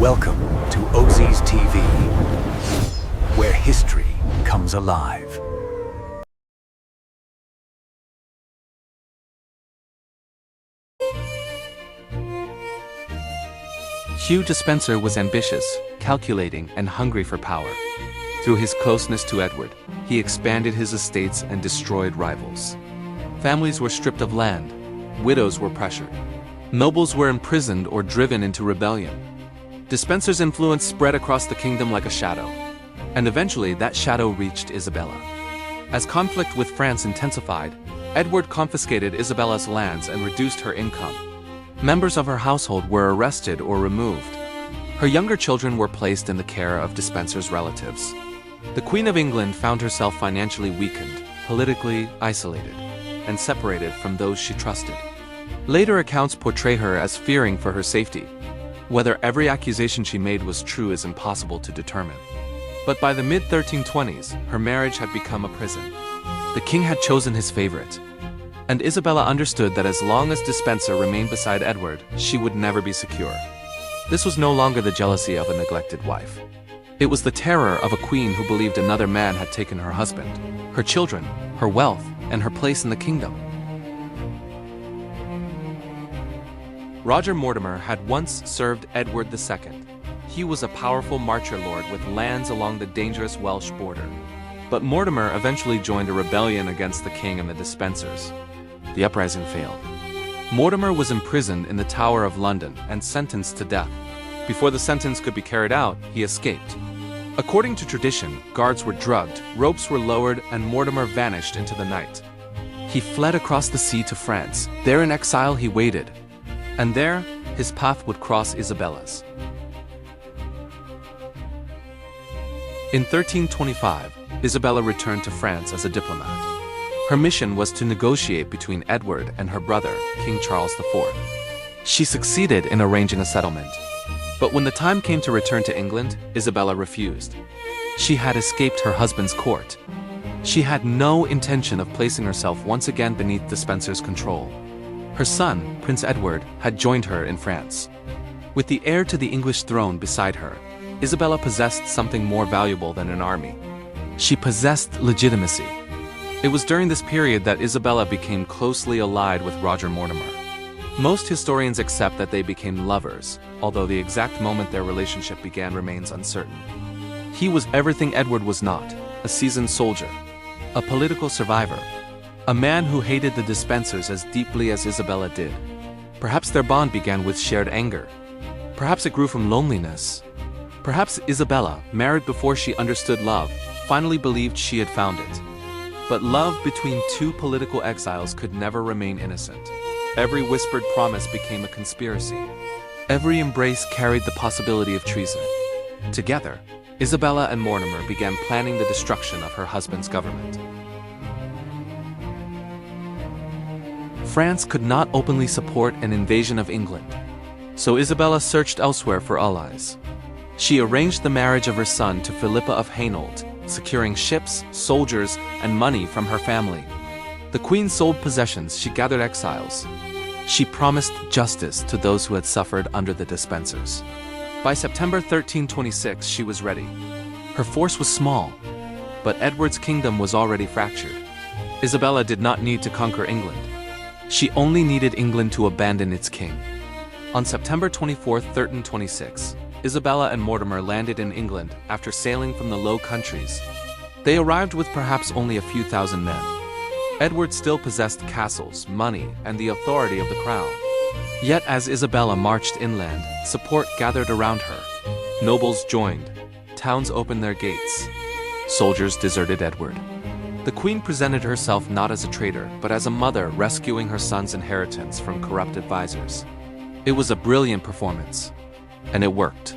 Welcome to OZ's TV, where history comes alive. Hugh Despenser was ambitious, calculating, and hungry for power. Through his closeness to Edward, he expanded his estates and destroyed rivals. Families were stripped of land, widows were pressured, nobles were imprisoned or driven into rebellion. Despenser's influence spread across the kingdom like a shadow, and eventually that shadow reached Isabella. As conflict with France intensified, Edward confiscated Isabella's lands and reduced her income. Members of her household were arrested or removed. Her younger children were placed in the care of Despenser's relatives. The Queen of England found herself financially weakened, politically isolated, and separated from those she trusted. Later accounts portray her as fearing for her safety. Whether every accusation she made was true is impossible to determine. But by the mid-1320s, her marriage had become a prison. The king had chosen his favorite, and Isabella understood that as long as Despenser remained beside Edward, she would never be secure. This was no longer the jealousy of a neglected wife. It was the terror of a queen who believed another man had taken her husband, her children, her wealth, and her place in the kingdom. Roger Mortimer had once served Edward II. He was a powerful marcher lord with lands along the dangerous Welsh border. But Mortimer eventually joined a rebellion against the king and the Despensers. The uprising failed. Mortimer was imprisoned in the Tower of London and sentenced to death. Before the sentence could be carried out, he escaped. According to tradition, guards were drugged, ropes were lowered, and Mortimer vanished into the night. He fled across the sea to France. There in exile he waited, and there his path would cross Isabella's. In 1325, Isabella returned to France as a diplomat. Her mission was to negotiate between Edward and her brother, King Charles IV. She succeeded in arranging a settlement. But when the time came to return to England, Isabella refused. She had escaped her husband's court. She had no intention of placing herself once again beneath Despenser's control. Her son, Prince Edward, had joined her in France. With the heir to the English throne beside her, Isabella possessed something more valuable than an army. She possessed legitimacy. It was during this period that Isabella became closely allied with Roger Mortimer. Most historians accept that they became lovers, although the exact moment their relationship began remains uncertain. He was everything Edward was not: a seasoned soldier, a political survivor, a man who hated the Despensers as deeply as Isabella did. Perhaps their bond began with shared anger. Perhaps it grew from loneliness. Perhaps Isabella, married before she understood love, finally believed she had found it. But love between two political exiles could never remain innocent. Every whispered promise became a conspiracy. Every embrace carried the possibility of treason. Together, Isabella and Mortimer began planning the destruction of her husband's government. France could not openly support an invasion of England, so Isabella searched elsewhere for allies. She arranged the marriage of her son to Philippa of Hainault, securing ships, soldiers, and money from her family. The queen sold possessions, she gathered exiles. She promised justice to those who had suffered under the Despensers. By September 1326, she was ready. Her force was small, but Edward's kingdom was already fractured. Isabella did not need to conquer England. She only needed England to abandon its king. On September 24, 1326, Isabella and Mortimer landed in England after sailing from the Low Countries. They arrived with perhaps only a few thousand men. Edward still possessed castles, money, and the authority of the crown. Yet as Isabella marched inland, support gathered around her. Nobles joined. Towns opened their gates. Soldiers deserted Edward. The queen presented herself not as a traitor, but as a mother rescuing her son's inheritance from corrupt advisors. It was a brilliant performance, and it worked.